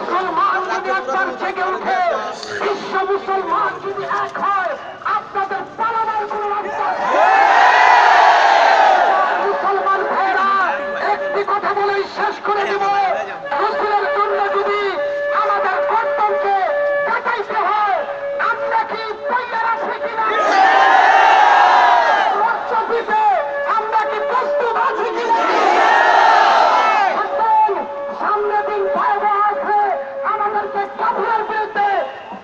মুসলমান যদি একবার জেগে উঠে, বিশ্ব মুসলমান যদি এক হয়, আপনাদের পালাবার কোন রাস্তা মুসলমান ভাইরা একটি কথা বলেই শেষ করে দেব। রসুলের জন্য যদি আমাদের কর্তব্যকে কাটাইতে হয়, আমরা কি তৈয়ার আছি কিনা? আমরা কি প্রস্তুত আছি কিনা? সামনে দিন ভয়াবহ আছে, আমাদেরকে কাফেরের বিরুদ্ধে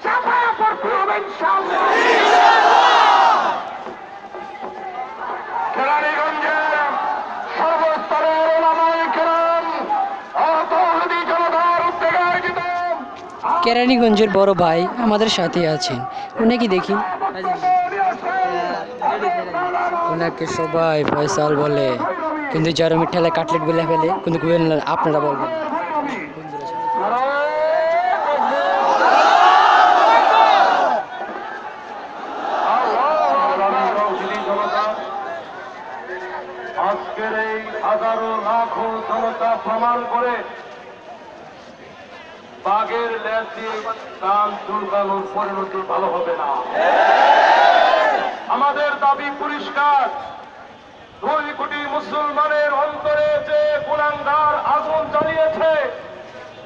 ঝাঁপায়া পড়তে হবে ইনশাআল্লাহ। কেরানীগঞ্জের সর্বস্তরের ওলামায়ে কেরাম ও তৌহিদি জনতার উদ্যোগে আয়োজিত কেরানীগঞ্জের বড় ভাই আমাদের সাথে আছেন, ওনাকে দেখি। ওনাকে সবাই ফয়সাল বলে, কিন্তু যারা মিঠালে কাটলেট বলে ফেলে, কিন্তু আপনারা বলবেন। আজকের এই হাজারো লাখো জনতা প্রমাণ করে বাঘের লেজ দিয়ে কান চুলকানোর পরিণতি ভালো হবে না। আমাদের দাবি পরিষ্কার, 2 কোটি মুসলমানের অন্তরে যে কুলাঙ্গার আগুন জ্বালিয়েছে,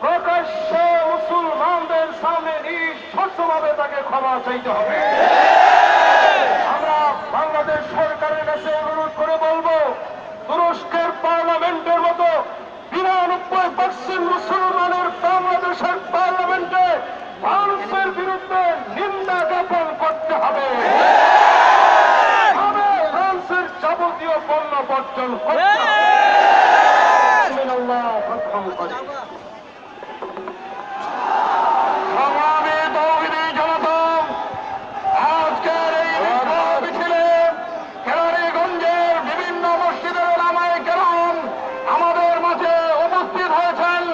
প্রকাশ্যে মুসলমানদের সামনে নিঃশর্তভাবে তাকে ক্ষমা চাইতে হবে। আমরা বাংলাদেশ সরকারের কাছে অনুরোধ করে বলবো, তুরস্কের পার্লামেন্টের মতো 92% মুসলমানের বাংলাদেশের পার্লামেন্টে ফ্রান্সের বিরুদ্ধে নিন্দা জ্ঞাপন করতে হবে। ফ্রান্সের যাবতীয় পণ্য বর্জন করতে হবে। সংগ্রামী তৌহিদি জনতা, আজকের এই মিছিলে কেরানীগঞ্জের বিভিন্ন মসজিদের ওলামায়ে কেরাম আমাদের মাঝে উপস্থিত হয়েছেন।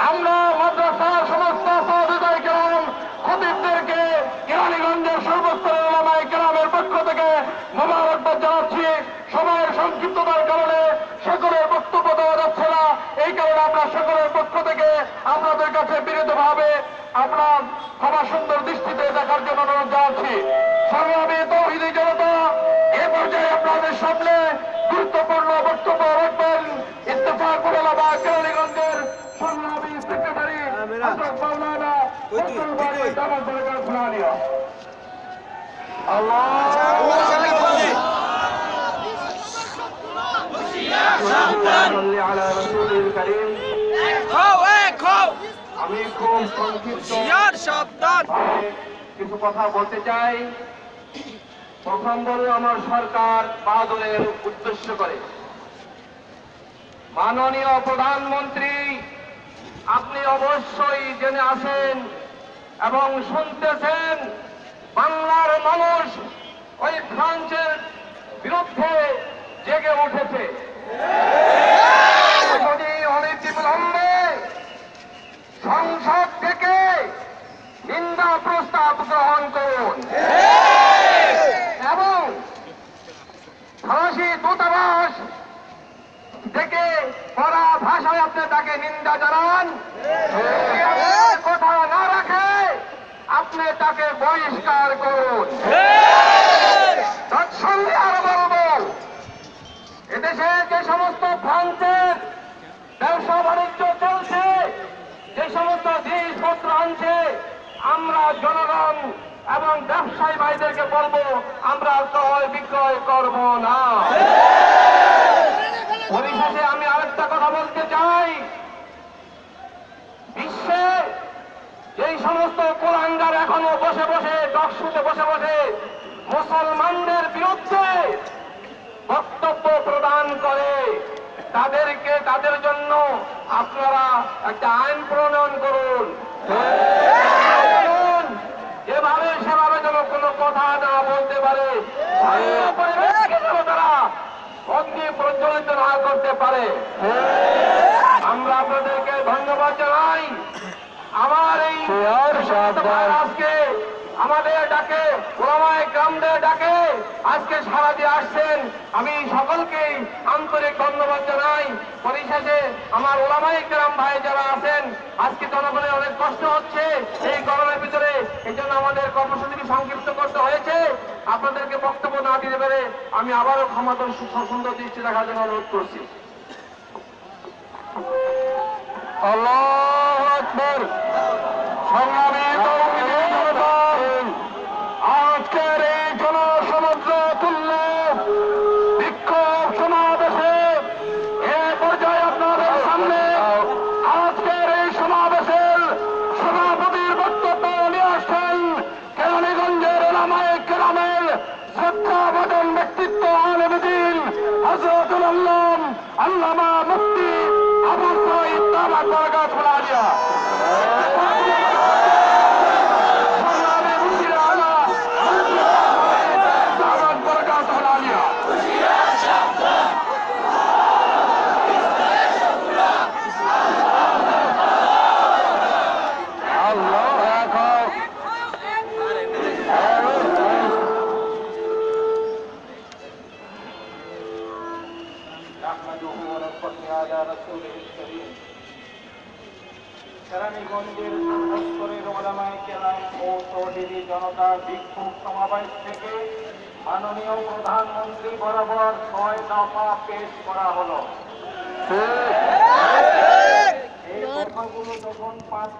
আমরা মাদ্রাসার সমস্ত সাহাবায়ে কেরাম, খতিবদেরকে কেরানীগঞ্জের সর্বস্তরের ওলামায়ে কেরামের পক্ষ থেকে মোবারকবাদ জানাচ্ছি। সময়ের সংক্ষিপ্ততার কারণে সকলের বক্তব্য দেওয়া যাচ্ছে না, এই কারণে আমরা সকলের পক্ষ থেকে আপনাদের কাছে বিনীতভাবে আপনার ক্ষমা সুন্দর দৃষ্টিতে দেখার জন্য অনুরোধ জানাচ্ছি। সংগ্রামী তৌহিদি জনতা, এ পর্যায়ে আপনাদের সামনে গুরুত্বপূর্ণ বক্তব্য রাখবেন ইত্তেফাকুল উলামা কেরানীগঞ্জের সংগ্রামী সেক্রেটারি হযরত মাওলানা ফজলুল বারী দামাত বরকাত ফুলানিয়া। আমি খুব সংক্ষিপ্ত কিছু কথা বলতে চাই। প্রথম বলে আমার সরকার বাহাদুরের উদ্দেশ্য করে, মাননীয় প্রধানমন্ত্রী, আপনি অবশ্যই জেনে আছেন এবং শুনতেছেন, বাংলার মানুষ ওই ফ্রান্সের বিরুদ্ধে জেগে উঠেছে। অনতিবিলম্বে সংসদ থেকে নিন্দা প্রস্তাব গ্রহণ করুন এবং ফরাসি দূতাবাস থেকে কড়া ভাষায় আপনি তাকে নিন্দা জানান। কথা না রাখে আপনি তাকে বহিষ্কার করুন। তৎসঙ্গে আরো বলব, এদেশে যে সমস্ত ফ্রান্সের ব্যবসা বাণিজ্য চলছে, যে সমস্ত জিনিসপত্র আনছে, আমরা জনগণ এবং ব্যবসায়ী ভাইদেরকে বলবো, আমরা ক্রয় বিক্রয় করব না। পরিশেষে আমি আরেকটা কথা বলতে চাই, বিশ্বে যেই সমস্ত কুলাঙ্গার এখনো বসে বসে টকশুতে বসে বসে মুসলমানদের বিরুদ্ধে বক্তব্য প্রদান করে, তাদের জন্য আপনারা একটা আইন প্রণয়ন করুন, যেভাবে সেভাবে যেন কোনো কথা না বলতে পারে, তারা অগ্নি প্রজ্বলিত না করতে পারে। আমরা আপনাদেরকে ধন্যবাদ জানাই। আমার এই আজকে আমাদের ডাকে ওলামায়ে কেরামদের ডাকে আজকে সারা দিয়ে আসছেন। আমি সকলকে আন্তরিক ধন্যবাদ জানাই। পরিশেষে আমার ওলামায়ে কেরাম ভাই যারা আছেন, আজকে জনগণের অনেক কষ্ট হচ্ছে এই গরমের ভিতরে, এই জন্য আমাদের কর্মসূচিকে সংক্ষিপ্ত করতে হয়েছে। আপনাদেরকে বক্তব্য না দিতে পেরে আমি আবারও ক্ষমাতন সুন্দর দৃষ্টি রাখার জন্য অনুরোধ করছি। আল্লাহু আকবার। সংগ্রামী তৌহিদি জনতা, আজকের এই জনসমুদ্র তুল্য বিক্ষোভ সমাবেশে এ পর্যায়ে আপনাদের সামনে আজকের এই সমাবেশের সভাপতির বক্তব্য নিয়ে আসছেন কেরানীগঞ্জের ওলামায়ে কেরামের শ্রদ্ধাভাজন ব্যক্তিত্ব আলেমদ্বীন হযরতুল আল্লামা মুফতি আবু সাঈদ দামাত বরকাতুহু আলিয়া। কেরানীগঞ্জের সর্বস্তরের ওলামায়ে কেরাম ও তৌহিদি জনতার বিক্ষোভ সমাবেশ থেকে মাননীয় প্রধানমন্ত্রী বরাবর 6 দফা পেশ করা হলো। এই কথাগুলো যখন পাঠ